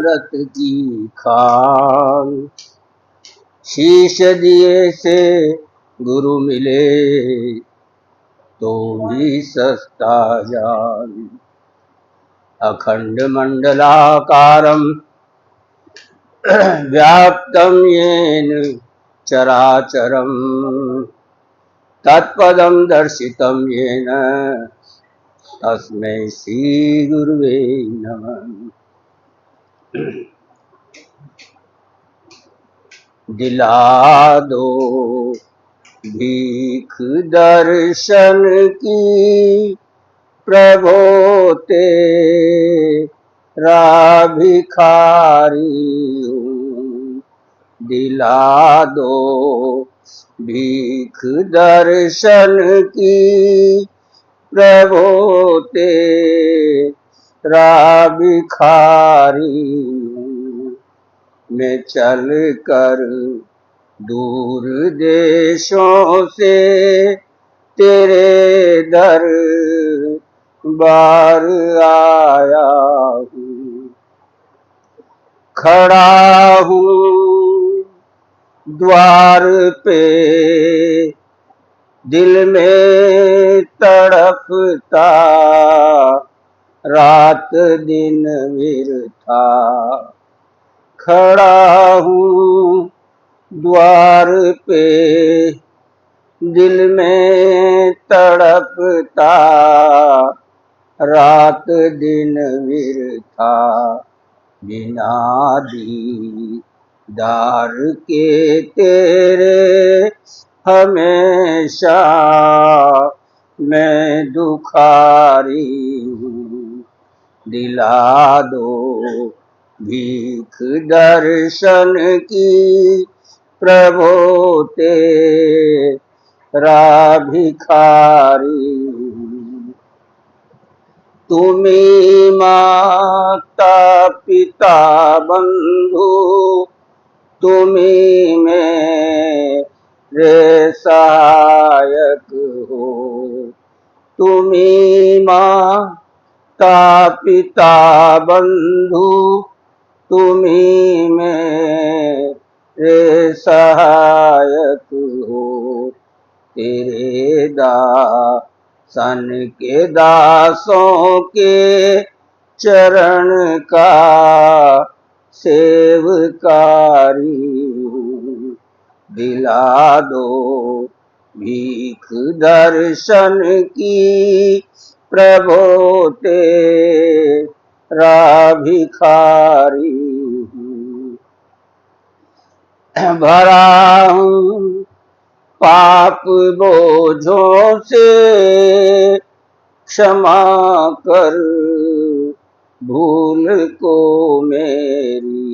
अमृत की खान। शीश दिए से गुरु मिले तो भी सस्ता जान। अखंड मंडलाकारं व्याप्तं येन चराचरं तत्पदं दर्शितं येन तस्मै श्री गुरुवे नमः। दिला दो भीख दर्शन की प्रभो तेरा भिखारी हूँ। दिला दो भीख दर्शन की प्रभो तेरा भिखारी हूँ। मैं चल कर दूर देशों से तेरे दर बार आया हूँ। खड़ा हूँ द्वार पे दिल में तड़पता रात दिन विरथा। खड़ा हूँ द्वार पे दिल में तड़पता रात दिन विरथा। बिना दीदार के तेरे हमेशा मैं दुखारी हूँ। दिला दो भीख दर्शन की प्रभो तेरा भिखारी हूँ। तुम्ही माता पिता बंधु तुम्ही मेरे सहायक हो। तुम्ही माता पिता बंधु तुम्ही मेरे सहायक हो। तेरे दासन के दासों के चरण का सेवकारी हूँ। दिला दो भीख दर्शन की प्रभो तेरा भिखारी हूँ। भरा हूँ पाप बोझों से क्षमा कर भूल को मेरी।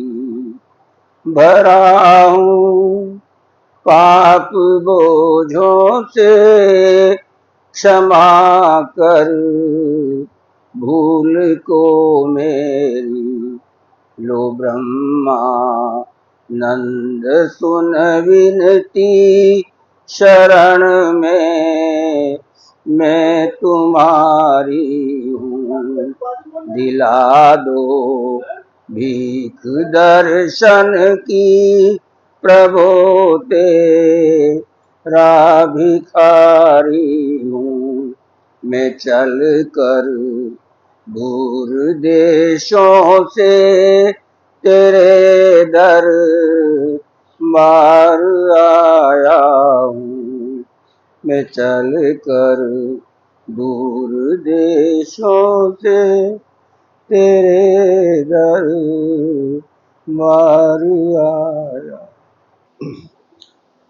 भरा हूँ पाप बोझों से क्षमा कर भूल को मेरी। लो ब्रह्मा नंद सुन विनती शरण में मैं तुम्हारी हूँ। दिला दो भीख दर्शन की प्रभो तेरा भिखारी हूँ। मैं चल कर दूर देशों से तेरे दर बार आया हूँ। मैं चल कर दूर देशों से तेरे दर बार आया।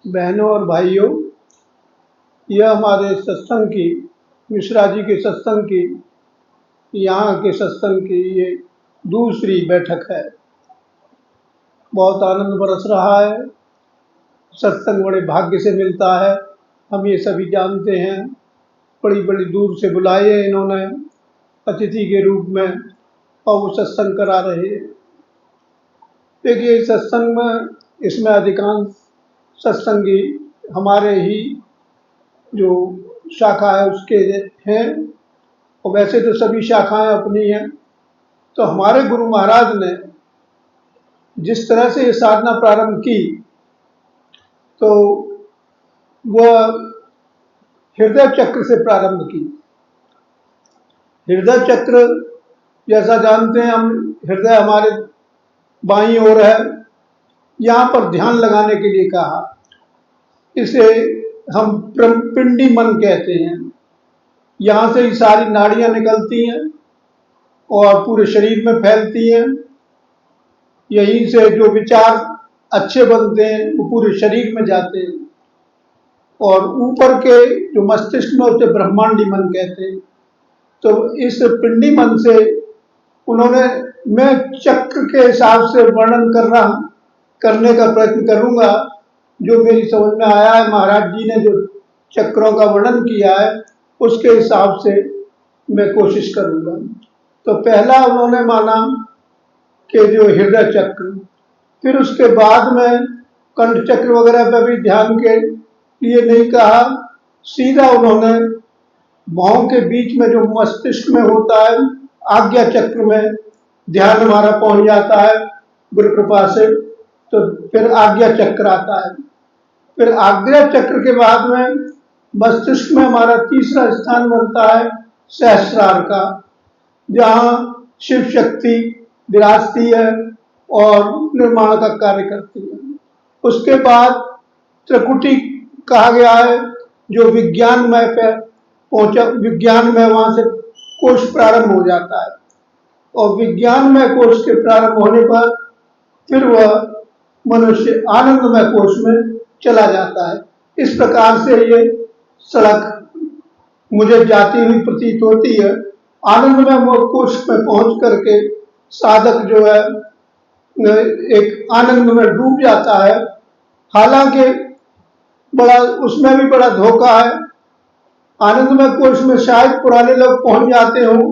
बहनों और भाइयों, यह हमारे सत्संग की, मिश्रा जी के सत्संग की, यहाँ के सत्संग की ये दूसरी बैठक है। बहुत आनंद बरस रहा है। सत्संग बड़े भाग्य से मिलता है, हम ये सभी जानते हैं। बड़ी बड़ी दूर से बुलाए हैं इन्होंने अतिथि के रूप में और वो सत्संग करा रहे हैं। देखिए, इस सत्संग में, इसमें अधिकांश सत्संगी हमारे ही जो शाखा है उसके हैं, और वैसे तो सभी शाखाएं अपनी हैं। तो हमारे गुरु महाराज ने जिस तरह से ये साधना प्रारंभ की, तो वह हृदय चक्र से प्रारंभ की। हृदय चक्र, जैसा जानते हैं हम, हृदय हमारे बाईं ओर है। यहाँ पर ध्यान लगाने के लिए कहा। इसे हम पिंडी मन कहते हैं। यहाँ से ही सारी नाड़ियां निकलती हैं और पूरे शरीर में फैलती हैं। यहीं से जो विचार अच्छे बनते हैं वो पूरे शरीर में जाते हैं। और ऊपर के जो मस्तिष्क में उसे ब्रह्मांडी मन कहते हैं। तो इस पिंडी मन से उन्होंने, मैं चक्र के हिसाब से वर्णन करने का प्रयत्न करूंगा। जो मेरी समझ में आया है, महाराज जी ने जो चक्रों का वर्णन किया है उसके हिसाब से मैं कोशिश करूंगा। तो पहला उन्होंने माना कि जो हृदय चक्र, फिर उसके बाद में कंठ चक्र वगैरह पर भी ध्यान के लिए नहीं कहा। सीधा उन्होंने भौं के बीच में जो मस्तिष्क में होता है, आज्ञा चक्र में ध्यान हमारा पहुंच जाता है गुरु कृपा से। तो फिर आज्ञा चक्र आता है। फिर आज्ञा चक्र के बाद में मस्तिष्क में हमारा तीसरा स्थान बनता है सहस्रार का, जहाँ शिव शक्ति विराजती है और निर्माण का कार्य करती है। उसके बाद त्रिकुटी कहा गया है, जो विज्ञानमय पे पहुंचा। विज्ञानमय वहां से कोश प्रारंभ हो जाता है और विज्ञानमय कोश के प्रारंभ होने पर फिर वह मनुष्य आनंदमय कोश में चला जाता है। इस प्रकार से ये सड़क मुझे जाती हुई प्रतीत होती है। आनंदमय कोश में पहुंच करके साधक जो है एक आनंद में डूब जाता है। हालांकि उसमें भी बड़ा धोखा है। आनंदमय कोश में शायद पुराने लोग पहुंच जाते हों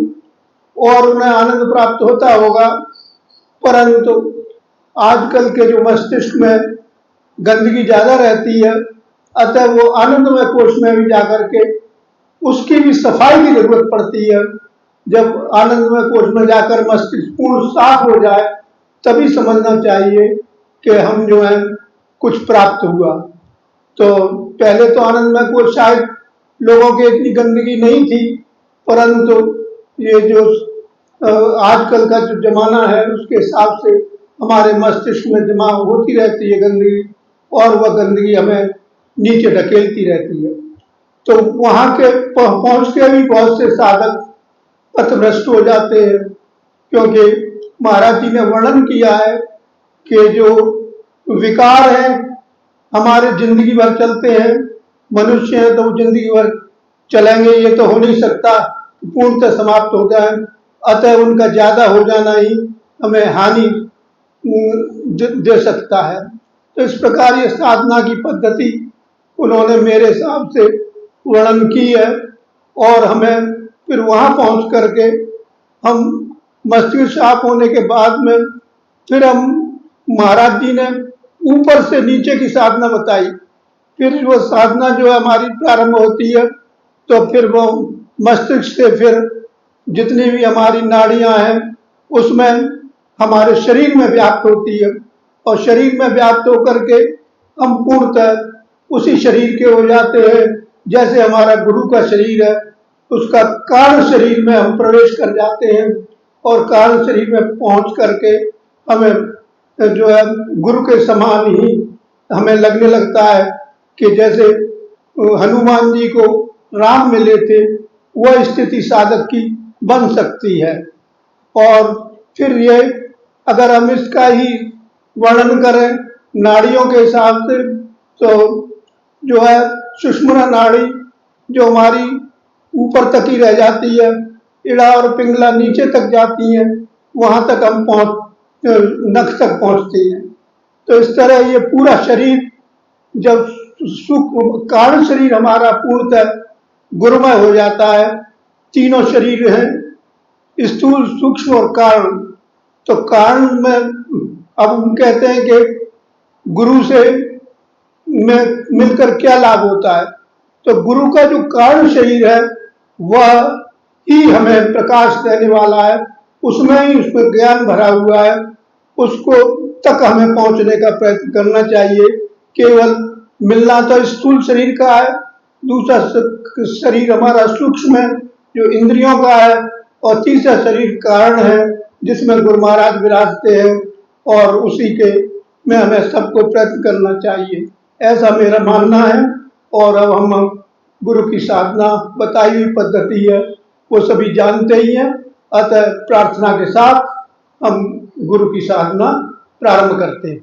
और उन्हें आनंद प्राप्त होता होगा, परंतु आजकल के जो मस्तिष्क में गंदगी ज्यादा रहती है, अतः वो आनंदमय कोश में भी जाकर के उसकी भी सफाई की जरूरत पड़ती है। जब आनंदमय कोश में जाकर मस्तिष्क पूर्ण साफ हो जाए, तभी समझना चाहिए कि हम जो है कुछ प्राप्त हुआ। तो पहले तो आनंदमय कोश शायद लोगों की इतनी गंदगी नहीं थी, परंतु ये जो आजकल का जो जमाना है उसके हिसाब से हमारे मस्तिष्क में जमा होती रहती है गंदगी, और वह गंदगी हमें नीचे ढकेलती रहती है। तो वहां के पहुंच के भी बहुत से साधक पथभ्रष्ट हो जाते हैं, क्योंकि महाराज जी ने वर्णन किया है कि जो विकार है हमारे जिंदगी भर चलते हैं। मनुष्य है तो जिंदगी भर चलेंगे, ये तो हो नहीं सकता पूर्णतः समाप्त हो जाए। अतः उनका ज्यादा हो जाना ही हमें हानि दे सकता है। तो इस प्रकार ये साधना की पद्धति उन्होंने मेरे हिसाब से वर्णन की है। और हमें फिर वहां पहुंच करके हम मस्तिष्क साफ होने के बाद में फिर हम, महाराज जी ने ऊपर से नीचे की साधना बताई। फिर वो साधना जो है हमारी प्रारंभ होती है, तो फिर वो मस्तिष्क से फिर जितनी भी हमारी नाड़ियां हैं उसमें हमारे शरीर में व्याप्त होती है, और शरीर में व्याप्त होकर के हम पूर्णतः उसी शरीर के हो जाते हैं। जैसे हमारा गुरु का शरीर है, उसका कारण शरीर में हम प्रवेश कर जाते हैं, और कारण शरीर में पहुंच करके हमें जो है गुरु के समान ही हमें लगने लगता है कि जैसे हनुमान जी को राम मिले थे, वह स्थिति साधक की बन सकती है। और फिर ये अगर हम इसका ही वर्णन करें नाड़ियों के हिसाब से, तो जो है सुषुम्ना नाड़ी जो हमारी ऊपर तक ही रह जाती है, इड़ा और पिंगला नीचे तक जाती है, वहां तक हम नख तक पहुंचती हैं। तो इस तरह ये पूरा शरीर जब कारण शरीर हमारा पूर्णतः गुरुमय हो जाता है, तीनों शरीर हैं स्थूल सूक्ष्म और कारण। तो कारण में अब हम कहते हैं कि गुरु से मिलकर क्या लाभ होता है, तो गुरु का जो कारण शरीर है वह ही हमें प्रकाश देने वाला है, उसमें ही उसमें ज्ञान भरा हुआ है। उसको तक हमें पहुंचने का प्रयत्न करना चाहिए। केवल मिलना तो स्थूल शरीर का है, दूसरा शरीर हमारा सूक्ष्म है जो इंद्रियों का है, और तीसरा शरीर कारण है जिसमें गुरु महाराज विराजते हैं, और उसी के में हमें सबको प्रयत्न करना चाहिए, ऐसा मेरा मानना है। और अब हम गुरु की साधना बताई हुई पद्धति है वो सभी जानते ही हैं, अतः प्रार्थना के साथ हम गुरु की साधना प्रारंभ करते हैं।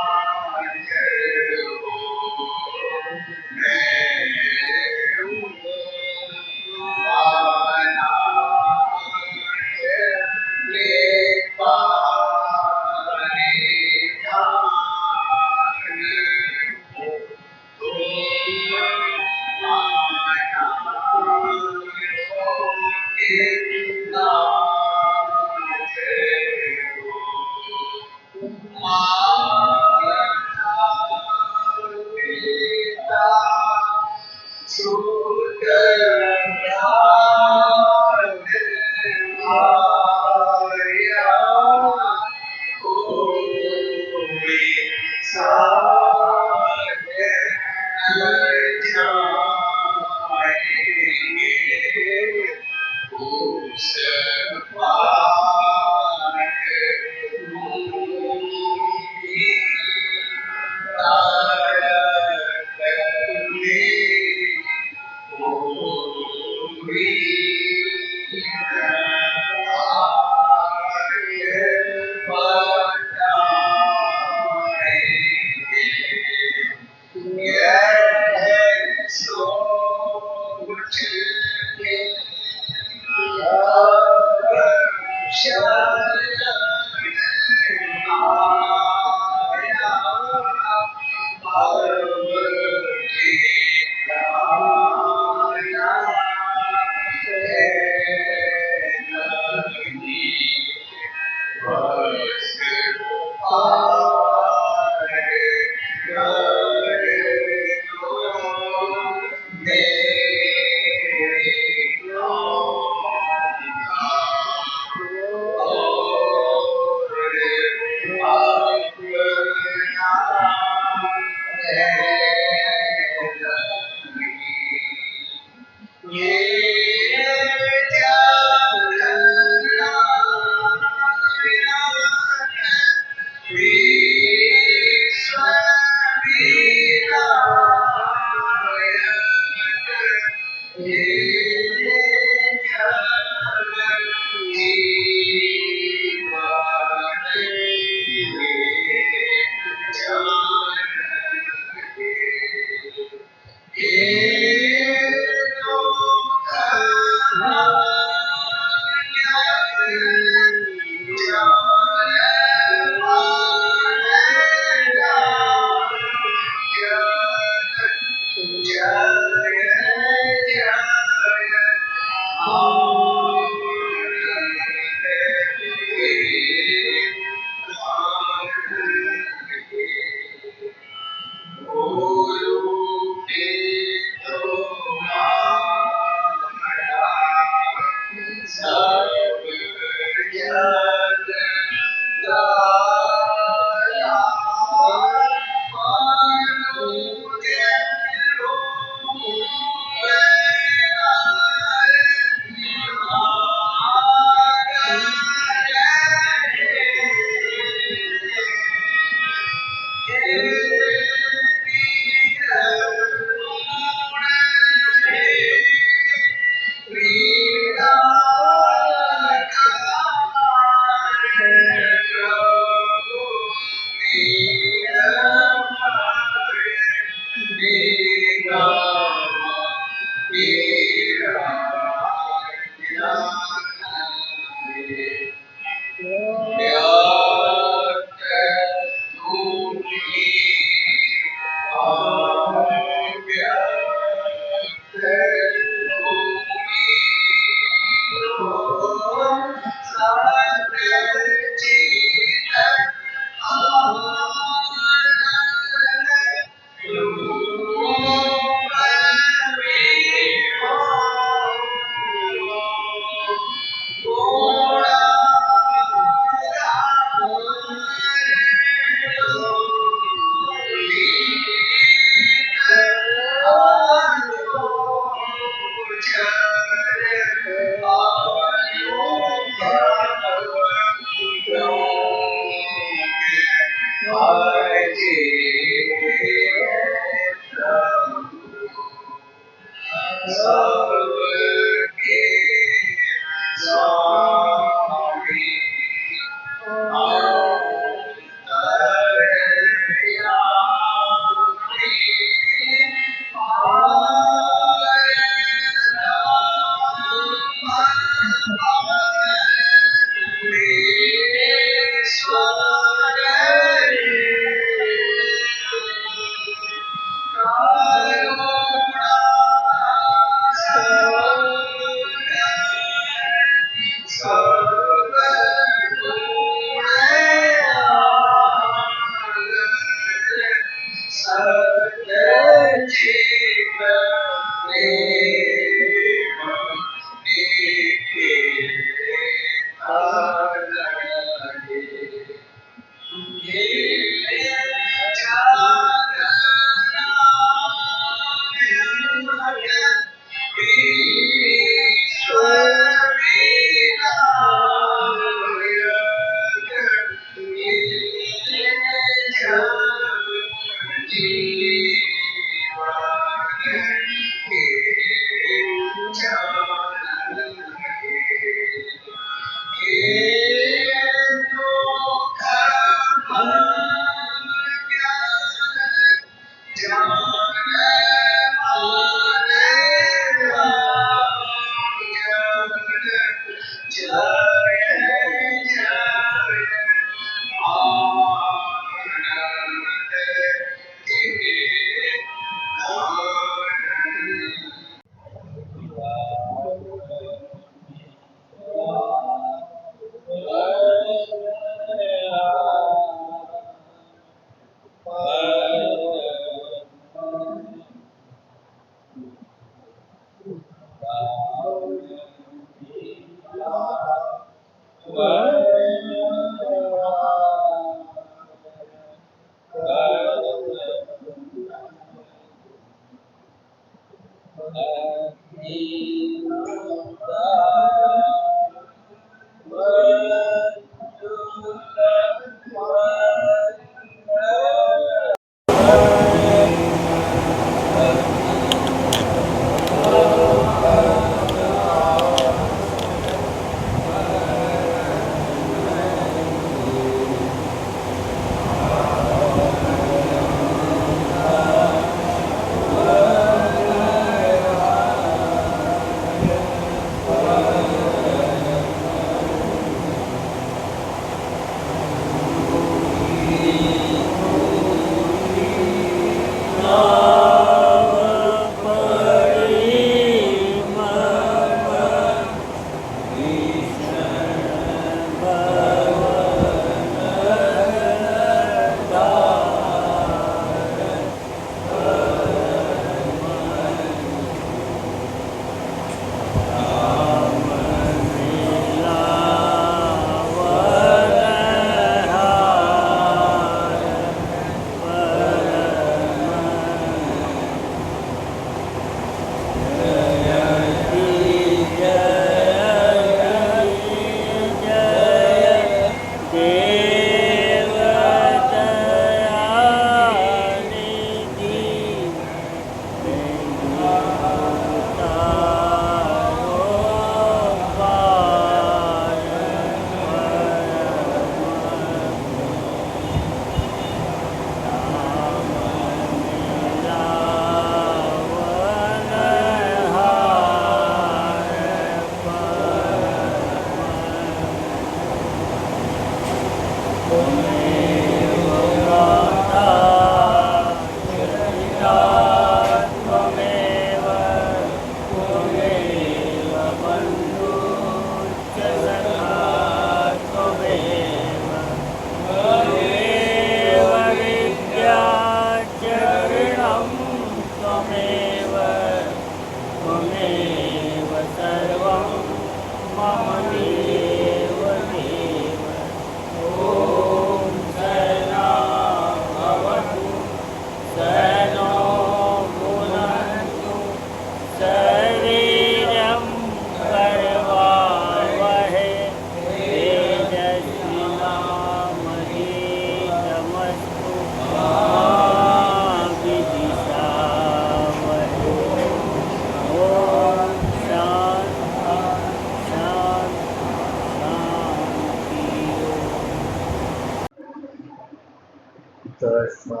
दशा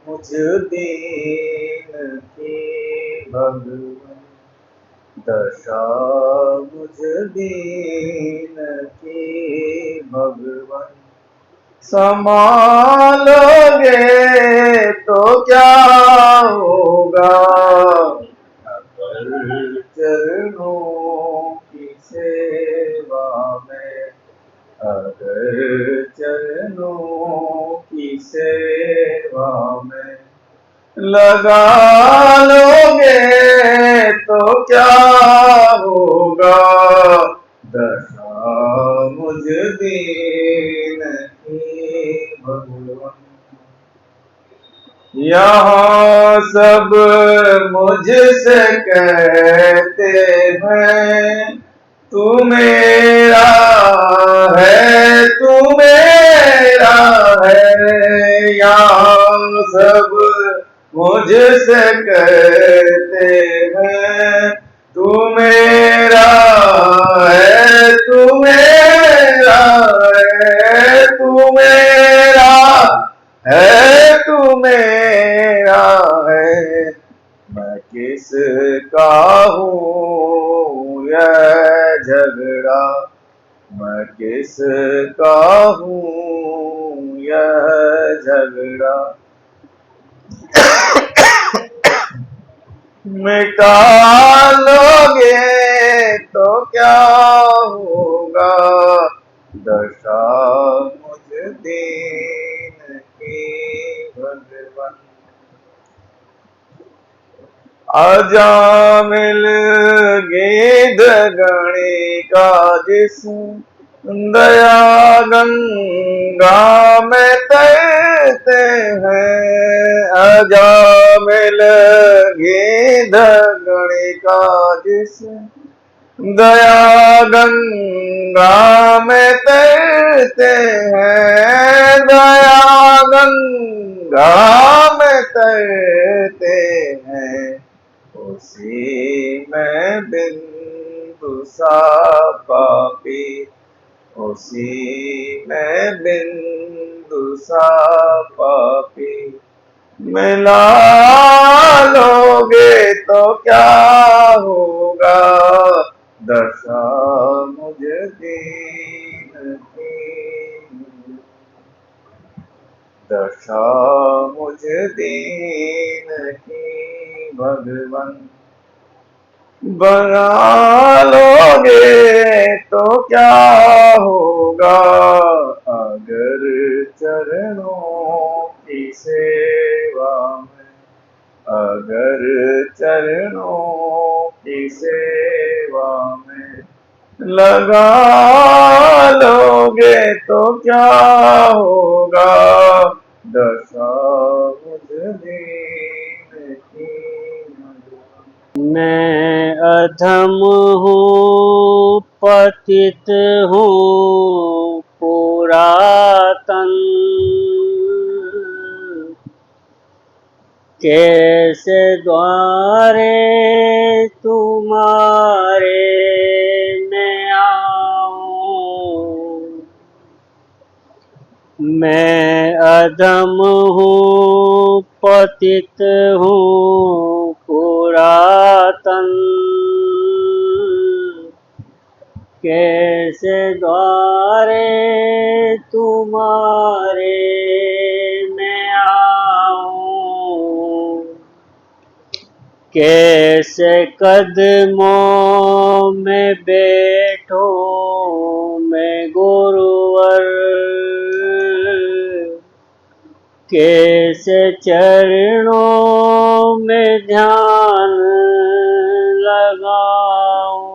मुझ दीन की भगवान, दशा मुझ दीन की भगवान, संभालोगे तो क्या होगा, अकल चरणों की सेवा चरणों की सेवा में लगा लोगे तो क्या होगा, दशा मुझ दीन की भगवान। यहाँ सब मुझसे कहते हैं तू मेरा है, तू मेरा है। यहाँ सब मुझसे कहते हैं तू मेरा है, तू मेरा है, तू मेरा है, तू मेरा है। मैं किसका हूँ यह झगड़ा, मैं किसका हूँ यह झगड़ा। मिटा लोगे तो क्या होगा, दशा मुझ दीन की भगवान। अजामिल गिद्ध गणिका जिस दया गंगा में तैरते हैं। अजामिल गिद्ध गणिका जिस दया गंगा में तैरते हैं, दया गंगा में तैरते हैं। उसी में बिंदु सा पापी, उसी में बिंदु सा पापी। मिला लोगे तो क्या होगा, दशा मुझ दीन की, दशा मुझ दीन की भगवान। बना लोगे तो क्या होगा, अगर चरणों की सेवा में, अगर चरणों की सेवा में लगा लोगे तो क्या होगा, दशा मुझ दीन की। मैं अधम हूँ, पतित हूँ पुरातन, कैसे द्वारे तुम्हारे मैं आऊं। मैं अधम हूँ, पतित हूँ पुरातन, कैसे द्वारे तुम्हारे मैं आऊं। कैसे कदमों में बैठो मैं गुरुवर, कैसे चरणों में ध्यान लगाऊं।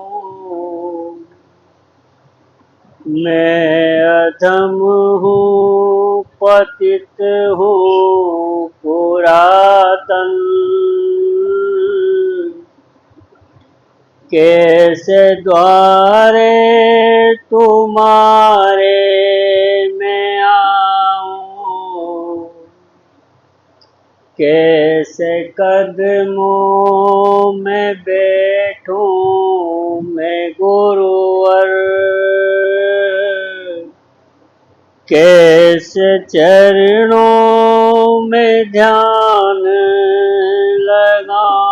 मैं अधम हूँ, पतित हूँ पुरातन, कैसे द्वारे तुम्हारे मैं आऊं। कैसे कदमों में बैठूं मैं गुरुवर, कैसे चरणों में ध्यान लगाऊं।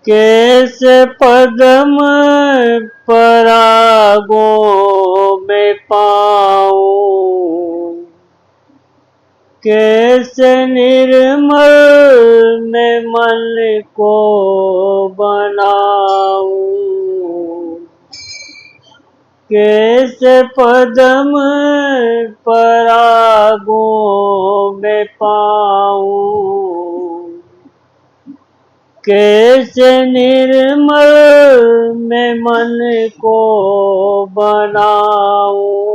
कैसे पद्म परागों में पाऊं, कैसे निर्मल में मन को बनाऊं। कैसे पदम परागों में पाऊं, कैसे निर्मल मैं मन को बनाऊं,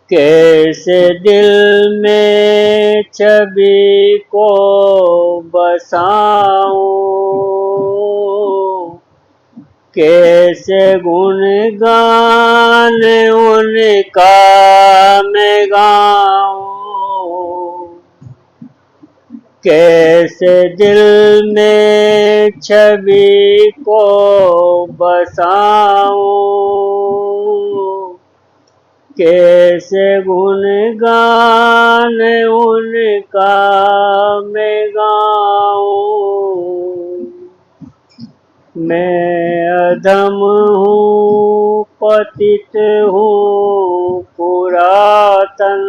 कैसे दिल में छवि को बसाऊं, कैसे गुणगान उनका मैं गाऊं, कैसे दिल में छवि को बसाऊं, कैसे गुणगान उनका मैं गाऊं। मैं अधम हूँ, पतित हूँ पुरातन,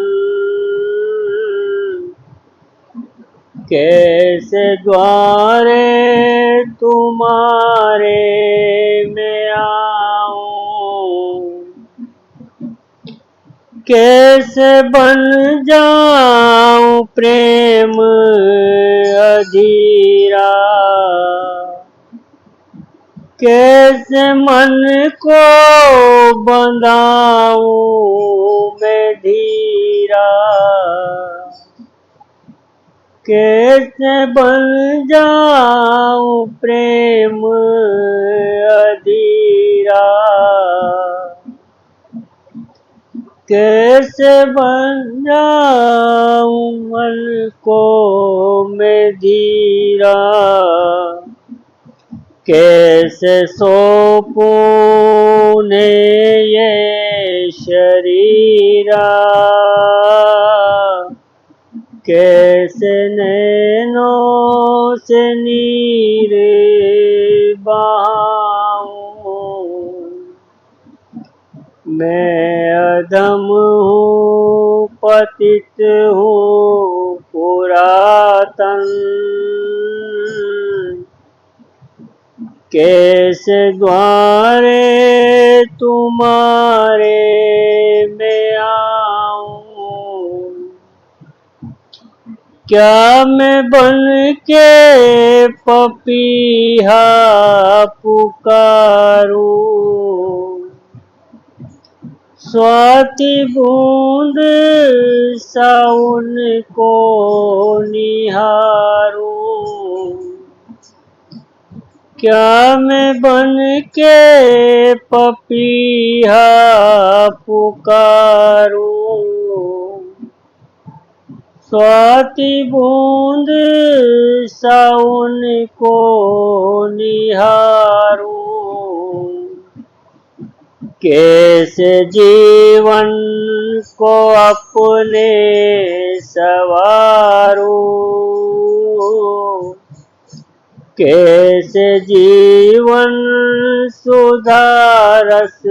कैसे द्वारे तुम्हारे में आऊं, कैसे बन जाऊं प्रेम अधीरा, कैसे मन को बंधाऊं मैं धीरा, कैसे बन जाऊं प्रेम अधीरा, कैसे बन जाऊं मन को मैं धीरा, कैसे सौंपूं ने ये शरीरा, कैसे नैनों से नीर बहाऊं। मैं अधम हूँ, पतित हूँ पुरातन, कैसे द्वारे तुम्हारे में आऊं, क्या मैं बन के पपीहा पुकारूं, स्वाति बूंद साउन को निहारूं, क्या मैं बन के पपीहा पुकारूं, स्वाति बूंद साउन को निहारूं, कैसे जीवन को अपने सवारूं, कैसे जीवन सुधा रस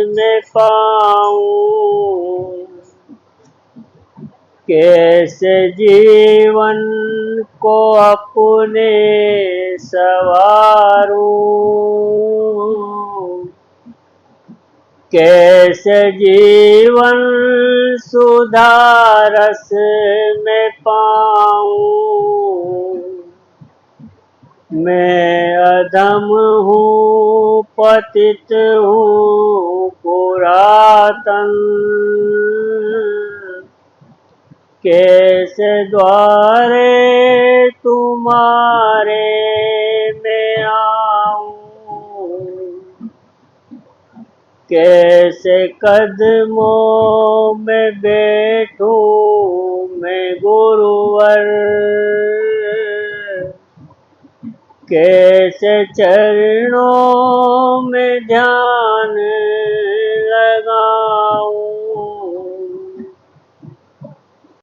में पाऊं, कैसे जीवन को अपने सवारूं, कैसे जीवन सुधा रस में पाऊं। मैं अधम हूँ, पतित हूँ पुरातन, कैसे द्वारे तुम्हारे में आऊं, कैसे कदमों में बैठूं मैं गुरुवर, कैसे चरणों में ध्यान